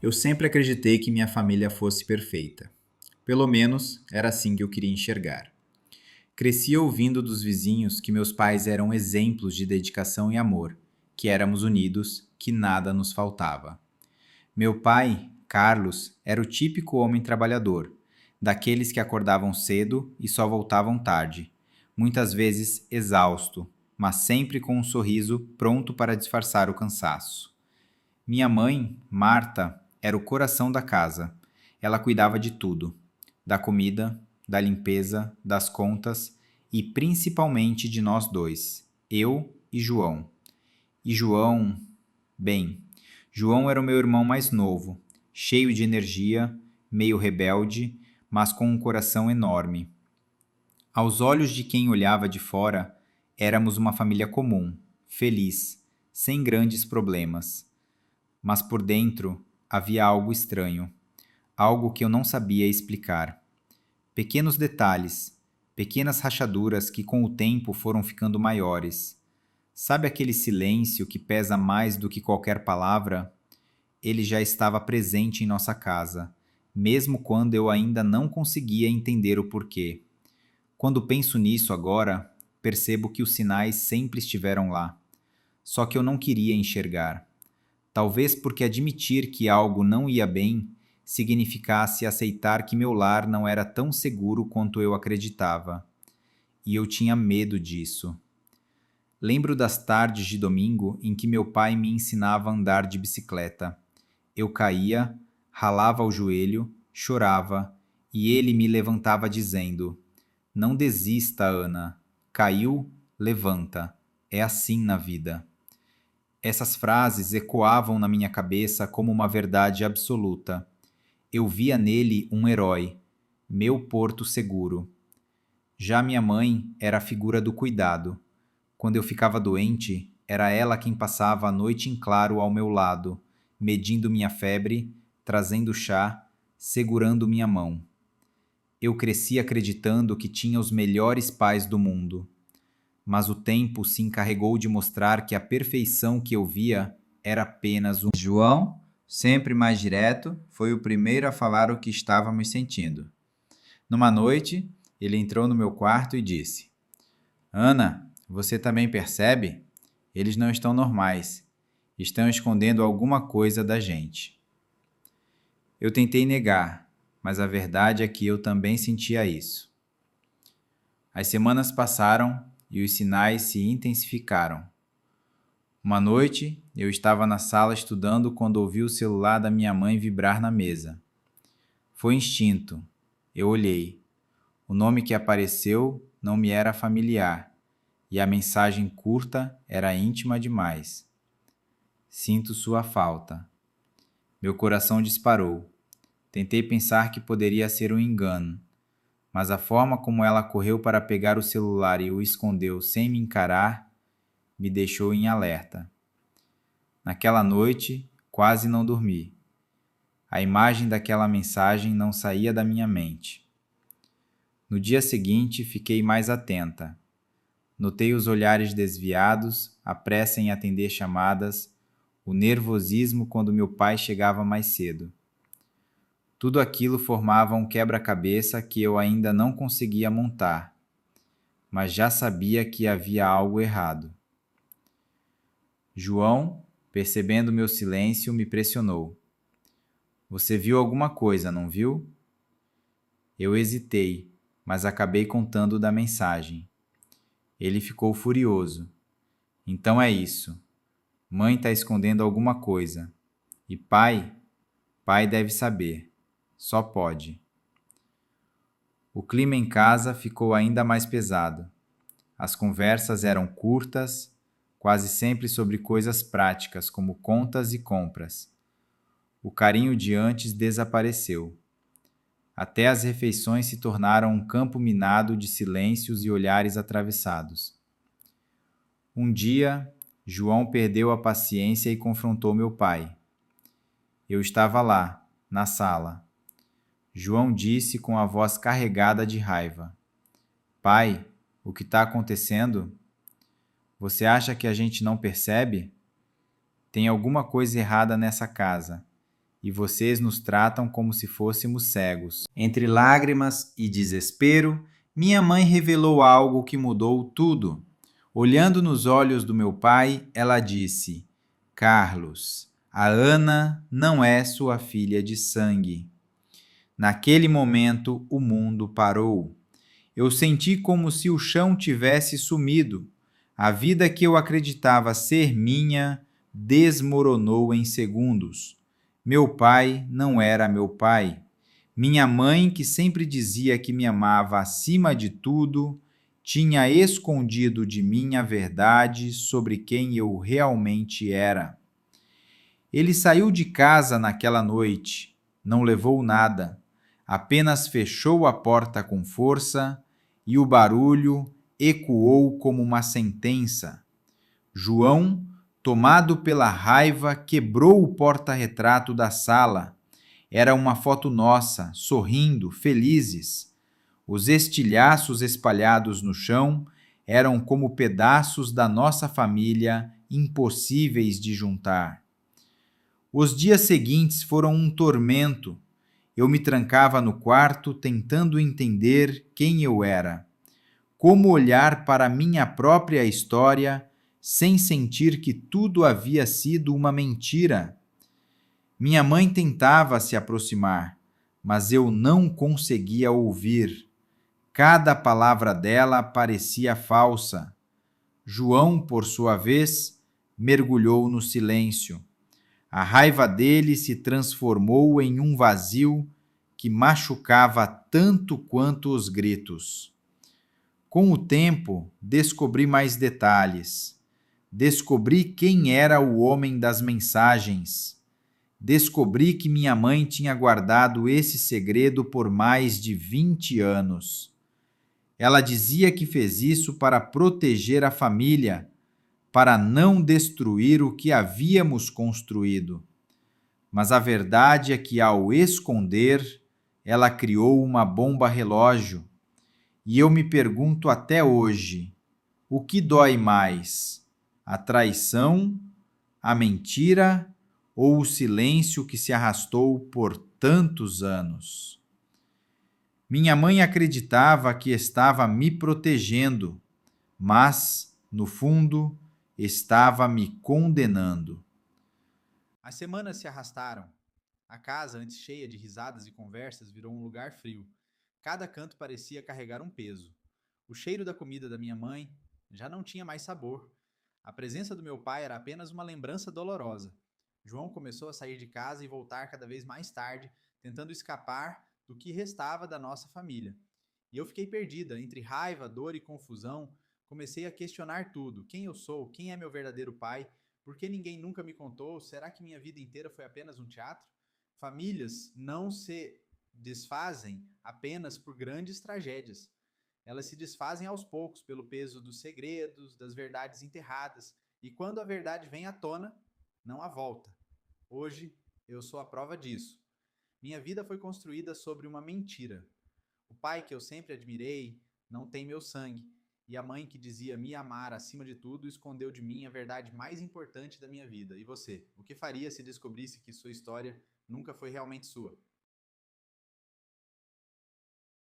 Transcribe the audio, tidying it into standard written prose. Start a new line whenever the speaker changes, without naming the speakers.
Eu sempre acreditei que minha família fosse perfeita. Pelo menos era assim que eu queria enxergar. Cresci ouvindo dos vizinhos que meus pais eram exemplos de dedicação e amor, que éramos unidos, que nada nos faltava. Meu pai, Carlos, era o típico homem trabalhador, daqueles que acordavam cedo e só voltavam tarde, muitas vezes exausto, mas sempre com um sorriso pronto para disfarçar o cansaço. Minha mãe, Marta, era o coração da casa. Ela cuidava de tudo: da comida, da limpeza, das contas e principalmente de nós dois, eu e João. E João, bem, João era o meu irmão mais novo, cheio de energia, meio rebelde, mas com um coração enorme. Aos olhos de quem olhava de fora, éramos uma família comum, feliz, sem grandes problemas. Mas por dentro havia algo estranho, algo que eu não sabia explicar. Pequenos detalhes, pequenas rachaduras que com o tempo foram ficando maiores. Sabe aquele silêncio que pesa mais do que qualquer palavra? Ele já estava presente em nossa casa, mesmo quando eu ainda não conseguia entender o porquê. Quando penso nisso agora, percebo que os sinais sempre estiveram lá, só que eu não queria enxergar. Talvez porque admitir que algo não ia bem significasse aceitar que meu lar não era tão seguro quanto eu acreditava. E eu tinha medo disso. Lembro das tardes de domingo em que meu pai me ensinava a andar de bicicleta. Eu caía, ralava o joelho, chorava, e ele me levantava dizendo: Não desista, Ana. Caiu, levanta. É assim na vida. Essas frases ecoavam na minha cabeça como uma verdade absoluta. Eu via nele um herói, meu porto seguro. Já minha mãe era a figura do cuidado. Quando eu ficava doente, era ela quem passava a noite em claro ao meu lado, medindo minha febre, trazendo chá, segurando minha mão. Eu cresci acreditando que tinha os melhores pais do mundo. Mas o tempo se encarregou de mostrar que a perfeição que eu via era apenas um. João, sempre mais direto, foi o primeiro a falar o que estávamos sentindo. Numa noite, ele entrou no meu quarto e disse: Ana, você também percebe? Eles não estão normais. Estão escondendo alguma coisa da gente. Eu tentei negar, mas a verdade é que eu também sentia isso. As semanas passaram e os sinais se intensificaram. Uma noite, eu estava na sala estudando quando ouvi o celular da minha mãe vibrar na mesa. Foi instinto. Eu olhei. O nome que apareceu não me era familiar, e a mensagem curta era íntima demais. Sinto sua falta. Meu coração disparou. Tentei pensar que poderia ser um engano, mas a forma como ela correu para pegar o celular e o escondeu sem me encarar me deixou em alerta. Naquela noite, quase não dormi. A imagem daquela mensagem não saía da minha mente. No dia seguinte, fiquei mais atenta. Notei os olhares desviados, a pressa em atender chamadas, o nervosismo quando meu pai chegava mais cedo. Tudo aquilo formava um quebra-cabeça que eu ainda não conseguia montar, mas já sabia que havia algo errado. João, percebendo meu silêncio, me pressionou. Você viu alguma coisa, não viu? Eu hesitei, mas acabei contando da mensagem. Ele ficou furioso. Então é isso. Mãe está escondendo alguma coisa. E pai deve saber. Só pode. O clima em casa ficou ainda mais pesado. As conversas eram curtas, quase sempre sobre coisas práticas, como contas e compras. O carinho de antes desapareceu. Até as refeições se tornaram um campo minado de silêncios e olhares atravessados. Um dia, João perdeu a paciência e confrontou meu pai. Eu estava lá, na sala. João disse com a voz carregada de raiva: Pai, o que está acontecendo? Você acha que a gente não percebe? Tem alguma coisa errada nessa casa. e vocês nos tratam como se fôssemos cegos. Entre lágrimas e desespero, minha mãe revelou algo que mudou tudo. Olhando nos olhos do meu pai, ela disse: Carlos, a Ana não é sua filha de sangue. Naquele momento, o mundo parou. Eu senti como se o chão tivesse sumido. A vida que eu acreditava ser minha desmoronou em segundos. Meu pai não era meu pai. Minha mãe, que sempre dizia que me amava acima de tudo, tinha escondido de mim a verdade sobre quem eu realmente era. Ele saiu de casa naquela noite, não levou nada, apenas fechou a porta com força e o barulho ecoou como uma sentença. João, tomado pela raiva, quebrou o porta-retrato da sala. Era uma foto nossa, sorrindo, felizes. Os estilhaços espalhados no chão eram como pedaços da nossa família impossíveis de juntar. Os dias seguintes foram um tormento. Eu me trancava no quarto tentando entender quem eu era. Como olhar para minha própria história sem sentir que tudo havia sido uma mentira? Minha mãe tentava se aproximar, mas eu não conseguia ouvir. Cada palavra dela parecia falsa. João, por sua vez, mergulhou no silêncio. A raiva dele se transformou em um vazio que machucava tanto quanto os gritos. Com o tempo, descobri mais detalhes. Descobri quem era o homem das mensagens. Descobri que minha mãe tinha guardado esse segredo por mais de 20 anos. Ela dizia que fez isso para proteger a família, para não destruir o que havíamos construído. Mas a verdade é que, ao esconder, ela criou uma bomba relógio. E eu me pergunto até hoje, o que dói mais? A traição, a mentira ou o silêncio que se arrastou por tantos anos? Minha mãe acreditava que estava me protegendo, mas, no fundo, estava me condenando. As semanas se arrastaram. A casa, antes cheia de risadas e conversas, virou um lugar frio. Cada canto parecia carregar um peso. O cheiro da comida da minha mãe já não tinha mais sabor. A presença do meu pai era apenas uma lembrança dolorosa. João começou a sair de casa e voltar cada vez mais tarde, tentando escapar do que restava da nossa família. E eu fiquei perdida, entre raiva, dor e confusão. Comecei a questionar tudo. Quem eu sou? Quem é meu verdadeiro pai? Por que ninguém nunca me contou? Será que minha vida inteira foi apenas um teatro? Famílias não se desfazem apenas por grandes tragédias. Elas se desfazem aos poucos pelo peso dos segredos, das verdades enterradas. E quando a verdade vem à tona, não há volta. Hoje, eu sou a prova disso. Minha vida foi construída sobre uma mentira. O pai que eu sempre admirei não tem meu sangue. E a mãe que dizia me amar acima de tudo escondeu de mim a verdade mais importante da minha vida. E você? O que faria se descobrisse que sua história nunca foi realmente sua?